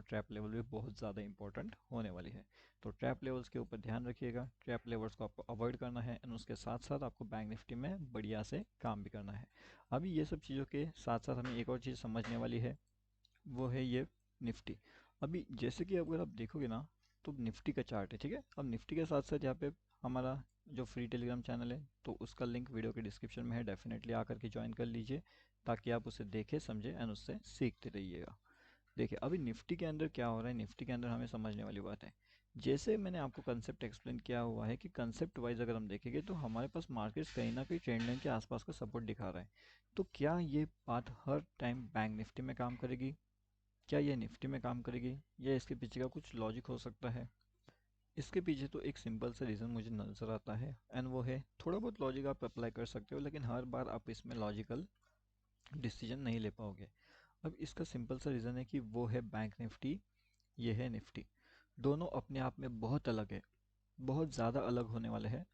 Trap level भी बहुत ज़्यादा इंपॉर्टेंट होने वाली है। तो ट्रैप लेवल्स के ऊपर ध्यान रखिएगा, ट्रैप लेवल्स को आपको अवॉइड करना है एंड उसके साथ साथ आपको बैंक निफ्टी में बढ़िया से काम भी करना है। अभी ये सब चीज़ों के साथ साथ हमें एक और चीज़ समझने वाली है, वो है ये निफ्टी। अभी जैसे कि अगर आप देखोगे ना तो निफ्टी का चार्ट है, ठीक है। अब निफ्टी के साथ साथ यहाँ पे हमारा जो फ्री टेलीग्राम चैनल है तो उसका लिंक वीडियो के डिस्क्रिप्शन में है, डेफिनेटली आकर के ज्वाइन कर लीजिए ताकि आप उसे देखें समझें एंड उससे सीखते रहिएगा। देखिए अभी निफ्टी के अंदर क्या हो रहा है, निफ्टी के अंदर हमें समझने वाली बात है। जैसे मैंने आपको कंसेप्ट एक्सप्लेन किया हुआ है कि कंसेप्ट वाइज अगर हम देखेंगे तो हमारे पास मार्केट्स कहीं ना कहीं ट्रेंड लाइन के आसपास का सपोर्ट दिखा रहा है। तो क्या ये बात हर टाइम बैंक निफ्टी में काम करेगी, क्या ये निफ्टी में काम करेगी, या इसके पीछे का कुछ लॉजिक हो सकता है? इसके पीछे तो एक सिंपल सा रीज़न मुझे नज़र आता है एंड वो है, थोड़ा बहुत लॉजिक आप अप्लाई कर सकते हो लेकिन हर बार आप इसमें लॉजिकल डिसीजन नहीं ले पाओगे। अब इसका सिंपल सा रीज़न है कि वो है बैंक निफ्टी, ये है निफ्टी। दोनों अपने आप में बहुत अलग है, बहुत ज़्यादा अलग होने वाले हैं।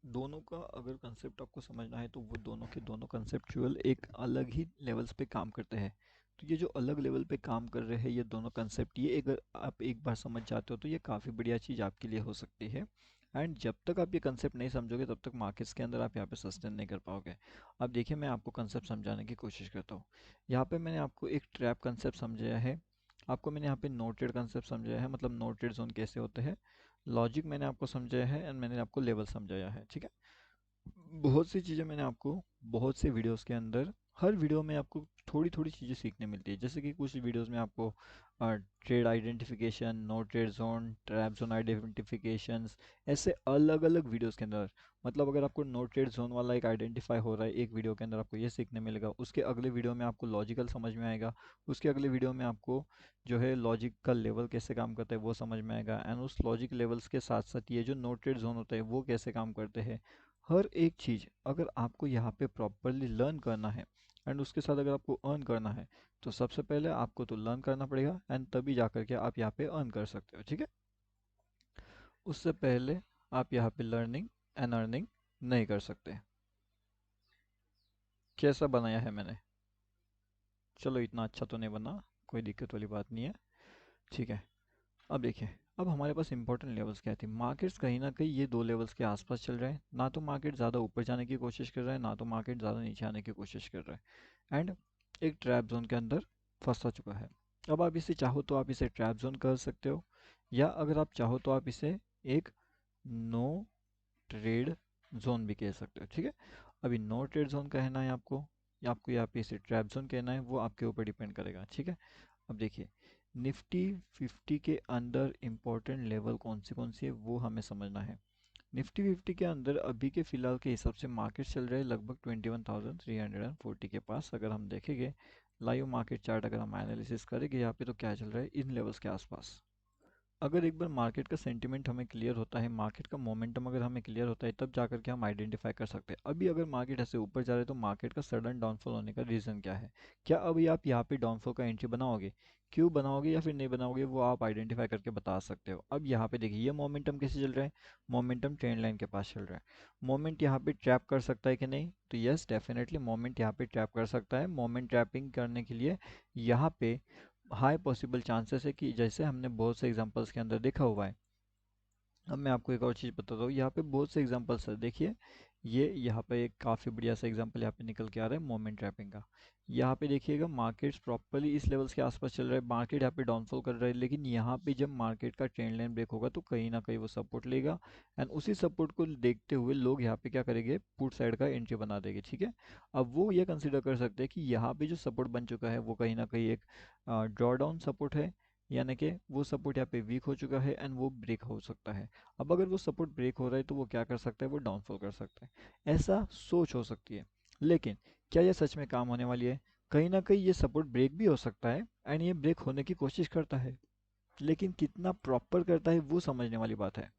दोनों का अगर कंसेप्ट आपको समझना है तो वो दोनों के दोनों कंसेप्चुअल एक अलग ही लेवल्स पे काम करते हैं। तो ये जो अलग लेवल पे काम कर रहे हैं ये दोनों कंसेप्ट, ये अगर आप एक बार समझ जाते हो तो ये काफ़ी बढ़िया चीज़ आपके लिए हो सकती है। एंड जब तक आप ये कंसेप्ट नहीं समझोगे तब तक मार्केट्स के अंदर आप यहाँ पे सस्टेन नहीं कर पाओगे। अब देखिए मैं आपको कंसेप्ट समझाने की कोशिश करता हूँ। यहाँ पे मैंने आपको एक ट्रैप कंसेप्ट समझाया है, आपको मैंने यहाँ पे नो ट्रेड कंसेप्ट समझाया है, मतलब नो ट्रेड जोन कैसे होते हैं, लॉजिक मैंने आपको समझाया है एंड मैंने आपको लेवल समझाया है, ठीक है। बहुत सी चीज़ें मैंने आपको बहुत से वीडियोस के अंदर, हर वीडियो में आपको थोड़ी थोड़ी चीज़ें सीखने मिलती है। जैसे कि कुछ वीडियोस में आपको trade identification, no trade zone, trap zone identifications, ऐसे अलग अलग वीडियोस के अंदर, मतलब अगर आपको नो ट्रेड जोन वाला एक आइडेंटिफाई हो रहा है एक वीडियो के अंदर आपको ये सीखने मिलेगा, उसके अगले वीडियो में आपको लॉजिकल समझ में आएगा, उसके अगले वीडियो में आपको जो है लॉजिक का लेवल कैसे काम करता है वो समझ में आएगा एंड उस लॉजिक लेवल्स के साथ साथ ये जो नो ट्रेड जोन होता है वो कैसे काम करते हैं। हर एक चीज़ अगर आपको यहाँ पे प्रॉपरली लर्न करना है एंड उसके साथ अगर आपको अर्न करना है तो सबसे पहले आपको तो लर्न करना पड़ेगा एंड तभी जा कर के आप यहाँ पे अर्न कर सकते हो, ठीक है। उससे पहले आप यहाँ पे लर्निंग एंड अर्निंग नहीं कर सकते। कैसा बनाया है मैंने? चलो इतना अच्छा तो नहीं बना, कोई दिक्कत वाली बात नहीं है, ठीक है। अब देखिए, अब हमारे पास इंपॉर्टेंट लेवल्स क्या थे, मार्केट्स कहीं ना कहीं ये दो लेवल्स के आसपास चल रहे हैं, ना तो मार्केट ज़्यादा ऊपर जाने की कोशिश कर रहा है ना तो मार्केट ज़्यादा नीचे आने की कोशिश कर रहा है एंड एक ट्रैप जोन के अंदर फंसा चुका है। अब आप इसे चाहो तो आप इसे ट्रैप जोन कर सकते हो, या अगर आप चाहो तो आप इसे एक नो ट्रेड जोन भी कह सकते हो, ठीक है। अभी नो ट्रेड जोन कहना है आपको या आपको यहाँ पे इसे ट्रैप जोन कहना है वो आपके ऊपर डिपेंड करेगा, ठीक है। अब देखिए निफ्टी 50 के अंदर इम्पोर्टेंट लेवल कौन सी है वो हमें समझना है। निफ्टी 50 के अंदर अभी के फिलहाल के हिसाब से मार्केट चल रहा है लगभग 21,340 के पास। अगर हम देखेंगे लाइव मार्केट चार्ट, अगर हम एनालिसिस करेंगे यहाँ पे तो क्या चल रहा है इन लेवल्स के आसपास। अगर एक बार मार्केट का सेंटिमेंट हमें क्लियर होता है, मार्केट का मोमेंटम अगर हमें क्लियर होता है तब जाकर के हम आइडेंटिफाई कर सकते हैं। अभी अगर मार्केट ऐसे ऊपर जा रहा है तो मार्केट का सडन डाउनफॉल होने का रीज़न क्या है, क्या अभी आप यहाँ पे डाउनफॉल का एंट्री बनाओगे, क्यों बनाओगे या फिर नहीं बनाओगे वो आप आइडेंटिफाई करके बता सकते हो। अब यहाँ पे देखिए ये मोमेंटम कैसे चल रहा है, मोमेंटम ट्रेंड लाइन के पास चल रहा है। मोमेंट यहाँ पे ट्रैप कर सकता है कि नहीं, तो यस डेफिनेटली मोमेंट यहाँ पे ट्रैप कर सकता है। मोमेंट ट्रैपिंग करने के लिए यहाँ पे हाई पॉसिबल चांसेस है कि जैसे हमने बहुत से एग्जांपल्स के अंदर देखा हुआ है। अब मैं आपको एक और चीज़ बताता हूँ, यहाँ पे बहुत से एग्जांपल्स है, देखिए ये यहाँ पे एक काफ़ी बढ़िया सा एग्जांपल यहाँ पे निकल के आ रहा है मोमेंट ट्रैपिंग का। यहाँ पे देखिएगा मार्केट्स प्रॉपर्ली इस लेवल्स के आसपास चल रहा है, मार्केट यहाँ पे डाउनफॉल कर रहा है, लेकिन यहाँ पे जब मार्केट का ट्रेंड लाइन ब्रेक होगा तो कहीं ना कहीं वो सपोर्ट लेगा एंड उसी सपोर्ट को देखते हुए लोग यहाँ पे क्या करेंगे, पुट साइड का एंट्री बना देंगे, ठीक है। अब वो ये कंसिडर कर सकते हैं कि यहाँ पे जो सपोर्ट बन चुका है वो कहीं ना कहीं एक ड्रॉ डाउन सपोर्ट है, यानी कि वो सपोर्ट यहाँ पे वीक हो चुका है एंड वो ब्रेक हो सकता है। अब अगर वो सपोर्ट ब्रेक हो रहा है तो वो क्या कर सकता है, वो डाउनफॉल कर सकता है, ऐसा सोच हो सकती है। लेकिन क्या ये सच में काम होने वाली है? कहीं ना कहीं ये सपोर्ट ब्रेक भी हो सकता है एंड ये ब्रेक होने की कोशिश करता है, लेकिन कितना प्रॉपर करता है वो समझने वाली बात है।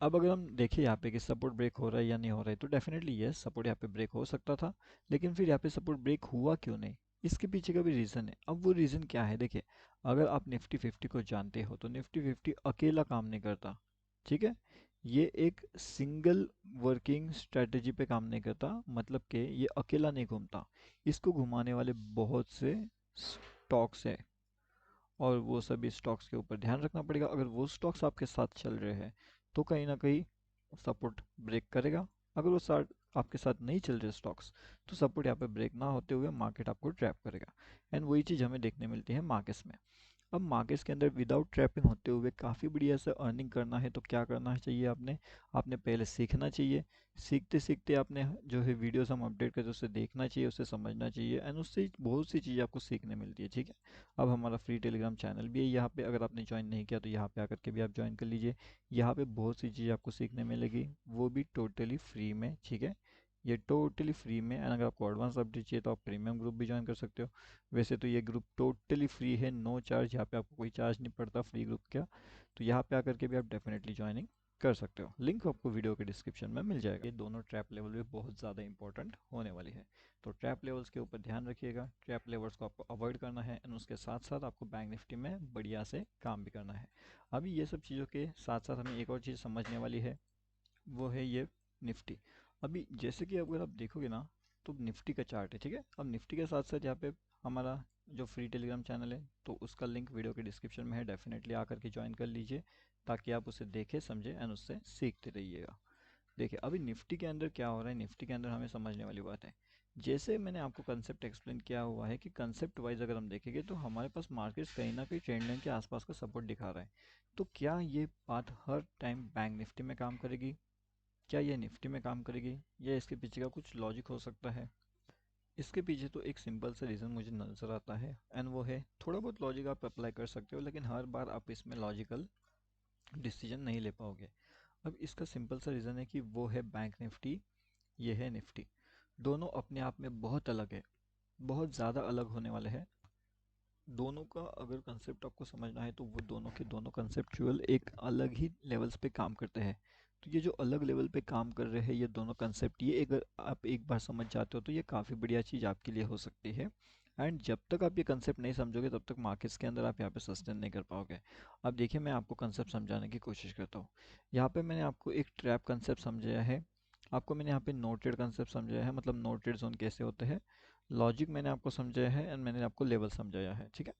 अब अगर हम देखें यहाँ पे कि सपोर्ट ब्रेक हो रहा है या नहीं हो रहा है तो डेफिनेटली ये सपोर्ट यहाँ पे ब्रेक हो सकता था, लेकिन फिर यहाँ पे सपोर्ट ब्रेक हुआ क्यों नहीं, इसके पीछे का भी रीज़न है। अब वो रीज़न क्या है, देखिए अगर आप निफ्टी 50 को जानते हो तो निफ्टी 50 अकेला काम नहीं करता, ठीक है। ये एक सिंगल वर्किंग स्ट्रेटजी पे काम नहीं करता, मतलब कि ये अकेला नहीं घूमता, इसको घुमाने वाले बहुत से स्टॉक्स है और वो सभी स्टॉक्स के ऊपर ध्यान रखना पड़ेगा। अगर वो स्टॉक्स आपके साथ चल रहे हैं तो कहीं ना कहीं सपोर्ट ब्रेक करेगा। अगर वो साथ आपके साथ नहीं चल रहे स्टॉक्स तो सपोर्ट यहाँ पे ब्रेक ना होते हुए मार्केट आपको ट्रैप करेगा। एंड वही चीज़ हमें देखने मिलती है मार्केट्स में। अब मार्केट्स के अंदर विदाउट ट्रैपिंग होते हुए काफ़ी बढ़िया से अर्निंग करना है तो क्या करना चाहिए आपने? आपने पहले सीखना चाहिए। सीखते सीखते आपने जो है वीडियोस हम अपडेट करते हैं उसे देखना चाहिए, उसे समझना चाहिए एंड उससे बहुत सी चीज़ें आपको सीखने मिलती है। ठीक है। अब हमारा फ्री टेलीग्राम चैनल भी है यहाँ पे, अगर आपने ज्वाइन नहीं किया तो यहाँ पे आकर के भी आप ज्वाइन कर लीजिए। यहाँ पे बहुत सी चीज़ें आपको सीखने मिलेगी, वो भी टोटली फ्री में। ठीक है। ये टोटली फ्री में। एंड अगर आपको एडवांस अपडेट चाहिए तो आप प्रीमियम ग्रुप भी ज्वाइन कर सकते हो। वैसे तो ये ग्रुप टोटली फ्री है, नो चार्ज, यहाँ पे आपको कोई चार्ज नहीं पड़ता फ्री ग्रुप का। तो यहाँ पे आकर के भी आप डेफिनेटली ज्वाइनिंग कर सकते हो। लिंक आपको वीडियो के डिस्क्रिप्शन में मिल जाएगा। ये दोनों ट्रैप लेवल भी बहुत ज़्यादा इंपॉर्टेंट होने वाली है। तो ट्रैप लेवल्स के ऊपर ध्यान रखिएगा, ट्रैप लेवल्स को आपको अवॉइड करना है एंड उसके साथ साथ आपको बैंक निफ्टी में बढ़िया से काम भी करना है। अभी ये सब चीज़ों के साथ साथ हमें एक और चीज़ समझने वाली है, वो है ये निफ्टी। अभी जैसे कि अगर आप देखोगे ना तो निफ्टी का चार्ट है। ठीक है। अब निफ्टी के साथ साथ यहाँ पे हमारा जो फ्री टेलीग्राम चैनल है तो उसका लिंक वीडियो के डिस्क्रिप्शन में है, डेफिनेटली आकर के ज्वाइन कर लीजिए ताकि आप उसे देखें समझें एंड उससे सीखते रहिएगा। देखिए अभी निफ्टी के अंदर क्या हो रहा है, निफ्टी के अंदर हमें समझने वाली बात है। जैसे मैंने आपको कंसेप्ट एक्सप्लेन किया हुआ है कि कंसेप्ट वाइज अगर हम देखेंगे तो हमारे पास मार्केट्स कहीं ना कहीं ट्रेंड लाइन के आसपास का सपोर्ट दिखा रहा है। तो क्या ये बात हर टाइम बैंक निफ्टी में काम करेगी? क्या ये निफ्टी में काम करेगी या इसके पीछे का कुछ लॉजिक हो सकता है? इसके पीछे तो एक सिंपल सा रीज़न मुझे नज़र आता है एंड वो है, थोड़ा बहुत लॉजिक आप अप्लाई कर सकते हो लेकिन हर बार आप इसमें लॉजिकल डिसीजन नहीं ले पाओगे। अब इसका सिंपल सा रीज़न है कि वो है बैंक निफ्टी, ये है निफ्टी। दोनों अपने आप में बहुत अलग है, बहुत ज़्यादा अलग होने वाले हैं। दोनों का अगर कंसेप्ट आपको समझना है तो वो दोनों के दोनों कंसेप्चुअल एक अलग ही लेवल्स पे काम करते हैं। तो ये जो अलग लेवल पे काम कर रहे हैं ये दोनों कंसेप्ट, ये अगर आप एक बार समझ जाते हो तो ये काफ़ी बढ़िया चीज़ आपके लिए हो सकती है। एंड जब तक आप ये कंसेप्ट नहीं समझोगे तब तक मार्केट्स के अंदर आप यहाँ पे सस्टेन नहीं कर पाओगे। अब देखिए मैं आपको कंसेप्ट समझाने की कोशिश करता हूँ। यहाँ पे मैंने आपको एक ट्रैप कंसेप्ट समझाया है, आपको मैंने यहाँ पे नो ट्रेड कंसेप्ट समझाया है, मतलब नो ट्रेड जोन कैसे होते हैं। लॉजिक मैंने आपको समझाया है एंड मैंने आपको लेवल समझाया है। ठीक है।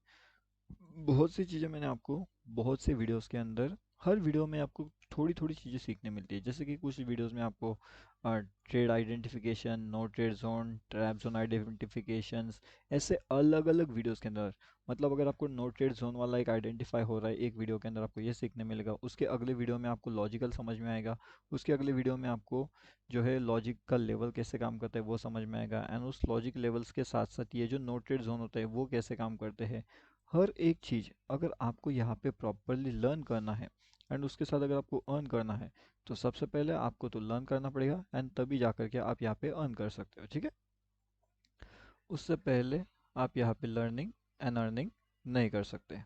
बहुत सी चीज़ें मैंने आपको बहुत से वीडियोस के अंदर, हर वीडियो में आपको थोड़ी थोड़ी चीज़ें सीखने मिलती है। जैसे कि कुछ वीडियोस में आपको trade identification, no trade zone, trap zone identifications, ऐसे अलग अलग वीडियोस के अंदर, मतलब अगर आपको नो ट्रेड जोन वाला एक आइडेंटिफाई हो रहा है एक वीडियो के अंदर आपको ये सीखने मिलेगा, उसके अगले वीडियो में आपको लॉजिकल समझ में आएगा, उसके अगले वीडियो में आपको जो है लॉजिक का लेवल कैसे काम करता है वो समझ में आएगा एंड उस लॉजिक लेवल्स के साथ साथ ये जो नो ट्रेड जोन होता है वो कैसे काम करते हैं। हर एक चीज़ अगर आपको यहाँ पे प्रॉपरली लर्न करना है एंड उसके साथ अगर आपको अर्न करना है तो सबसे पहले आपको तो लर्न करना पड़ेगा एंड तभी जा कर के आप यहाँ पे अर्न कर सकते हो। ठीक है। उससे पहले आप यहाँ पे लर्निंग एंड अर्निंग नहीं कर सकते।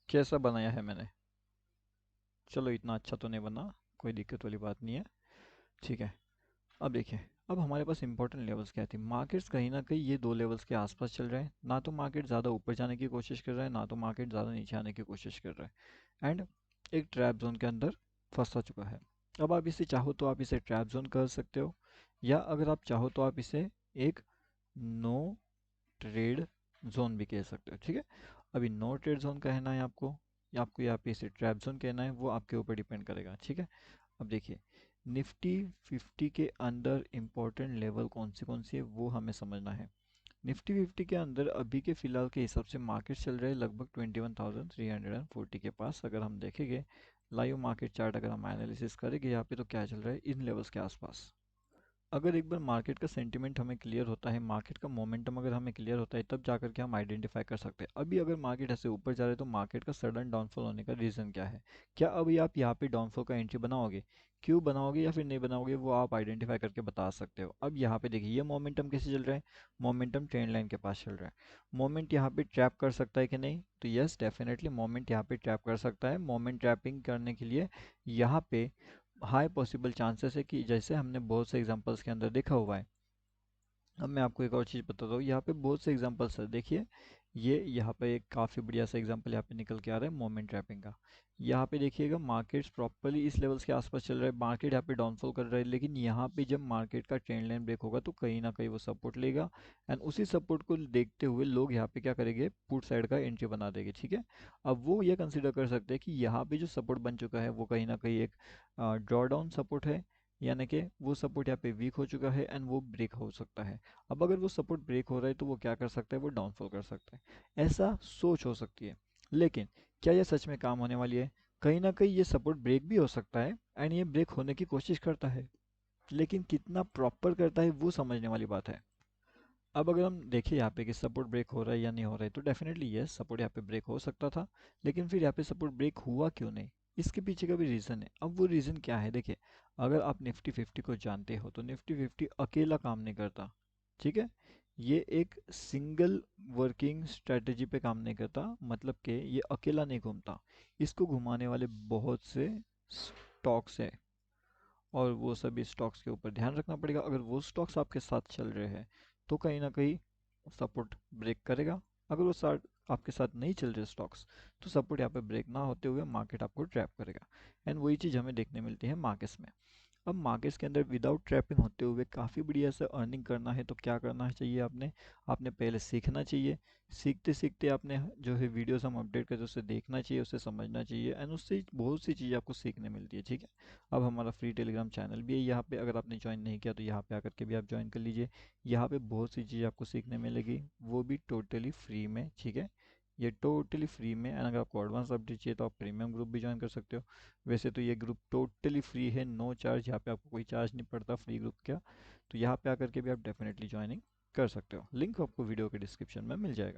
कैसा बनाया है मैंने? चलो इतना अच्छा तो नहीं बना, कोई दिक्कत वाली बात नहीं है। ठीक है। अब देखिए, अब हमारे पास इंपॉर्टेंट लेवल्स क्या थे। मार्केट्स कहीं ना कहीं ये दो लेवल्स के आसपास चल रहे हैं, ना तो मार्केट ज़्यादा ऊपर जाने की कोशिश कर रहा है ना तो मार्केट ज़्यादा नीचे आने की कोशिश कर रहा है एंड एक ट्रैप जोन के अंदर फंसा चुका है। अब आप इसे चाहो तो आप इसे ट्रैप जोन कर सकते हो या अगर आप चाहो तो आप इसे एक नो ट्रेड जोन भी कह सकते हो। ठीक है। अभी नो ट्रेड जोन कहना है आपको या आपको यहाँ पे इसे ट्रैप जोन कहना है वो आपके ऊपर डिपेंड करेगा। ठीक है। अब देखिए निफ्टी 50 के अंदर इम्पोर्टेंट लेवल कौन सी है वो हमें समझना है। निफ्टी 50 के अंदर अभी के फिलहाल के हिसाब से मार्केट चल रहा है लगभग 21,340 के पास। अगर हम देखेंगे लाइव मार्केट चार्ट, अगर हम एनालिसिस करेंगे यहाँ पे तो क्या चल रहा है इन लेवल्स के आसपास। अगर एक बार मार्केट का सेंटिमेंट हमें क्लियर होता है, मार्केट का मोमेंटम अगर हमें क्लियर होता है तब जाकर के हम आइडेंटिफाई कर सकते हैं अभी अगर मार्केट ऐसे ऊपर जा रहा है तो मार्केट का सडन डाउनफॉल होने का रीज़न क्या है। क्या अभी आप यहाँ पे डाउनफॉल का एंट्री बनाओगे, क्यों बनाओगे या फिर नहीं बनाओगे वो आप आइडेंटिफाई करके बता सकते हो। अब यहाँ पे देखिए ये मोमेंटम कैसे चल रहा है, मोमेंटम ट्रेंड लाइन के पास चल रहा है। मोमेंट यहाँ पे ट्रैप कर सकता है कि नहीं, तो यस डेफिनेटली मोमेंट यहाँ पे ट्रैप कर सकता है। मोमेंट ट्रैपिंग करने के लिए यहाँ पे हाई पॉसिबल चांसेस है कि जैसे हमने बहुत से एग्जांपल्स के अंदर देखा हुआ है। अब मैं आपको एक और चीज़ बताता हूँ, यहाँ पे बहुत से एग्जांपल्स है। देखिए ये यहाँ पे एक काफ़ी बढ़िया सा एग्जांपल यहाँ पे निकल के आ रहा है मोमेंट ट्रैपिंग का। यहाँ पे देखिएगा मार्केट्स प्रॉपर्ली इस लेवल्स के आसपास चल रहा है, मार्केट यहाँ पे डाउनफॉल कर रहा है, लेकिन यहाँ पे जब मार्केट का ट्रेंड लाइन ब्रेक होगा तो कहीं ना कहीं वो सपोर्ट लेगा। एंड उसी सपोर्ट को देखते हुए लोग यहाँ पे क्या करेंगे, पुट साइड का एंट्री बना देंगे, ठीक है। अब वो ये कंसिडर कर सकते हैं कि यहाँ पे जो सपोर्ट बन चुका है वो कहीं ना कहीं एक ड्रॉ डाउन सपोर्ट है, यानी कि वो सपोर्ट यहाँ पे वीक हो चुका है एंड वो ब्रेक हो सकता है। अब अगर वो सपोर्ट ब्रेक हो रहा है तो वो क्या कर सकता है, वो डाउनफॉल कर सकता है। ऐसा सोच हो सकती है, लेकिन क्या यह सच में काम होने वाली है? कहीं ना कहीं ये सपोर्ट ब्रेक भी हो सकता है एंड ये ब्रेक होने की कोशिश करता है, लेकिन कितना प्रॉपर करता है वो समझने वाली बात है। अब अगर हम देखें यहाँ पे कि सपोर्ट ब्रेक हो रहा है या नहीं हो रहा है, तो डेफिनेटली यस, सपोर्ट यहाँ पे ब्रेक हो सकता था, लेकिन फिर यहाँ पे सपोर्ट ब्रेक हुआ क्यों नहीं? इसके पीछे का भी रीज़न है। अब वो रीज़न क्या है, देखिए, अगर आप निफ्टी फिफ्टी को जानते हो तो निफ्टी फिफ्टी अकेला काम नहीं करता, ठीक है। ये एक सिंगल वर्किंग स्ट्रेटजी पे काम नहीं करता, मतलब कि ये अकेला नहीं घूमता, इसको घुमाने वाले बहुत से स्टॉक्स है, और वो सभी स्टॉक्स के ऊपर ध्यान रखना पड़ेगा। अगर वो स्टॉक्स आपके साथ चल रहे हैं तो कहीं ना कहीं सपोर्ट ब्रेक करेगा। अगर वो साथ आपके साथ नहीं चल रहे स्टॉक्स, तो सपोर्ट यहाँ पे ब्रेक ना होते हुए मार्केट आपको ट्रैप करेगा। एंड वही चीज़ हमें देखने मिलती है मार्केट्स में। अब मार्केट्स के अंदर विदाउट ट्रैपिंग होते हुए काफ़ी बढ़िया से अर्निंग करना है तो क्या करना चाहिए आपने? आपने पहले सीखना चाहिए। सीखते सीखते आपने जो है वीडियोस हम अपडेट करते हैं उसे देखना चाहिए, उसे समझना चाहिए, एंड उससे बहुत सी चीज़ें आपको सीखने मिलती है, ठीक है। अब हमारा फ्री टेलीग्राम चैनल भी है यहाँ पे, अगर आपने ज्वाइन नहीं किया तो यहाँ पे आकर के भी आप ज्वाइन कर लीजिए। यहाँ पे बहुत सी चीज़ें आपको सीखने मिलेगी, वो भी टोटली फ्री में, ठीक है। ये टोटली फ्री में, एंड अगर आपको एडवांस अपडेट चाहिए तो आप प्रीमियम ग्रुप भी ज्वाइन कर सकते हो। वैसे तो ये ग्रुप टोटली फ्री है, नो चार्ज, यहाँ पे आपको कोई चार्ज नहीं पड़ता फ्री ग्रुप का। तो यहाँ पे आकर के भी आप डेफिनेटली ज्वाइनिंग कर सकते हो, लिंक आपको वीडियो के डिस्क्रिप्शन में मिल जाएगा।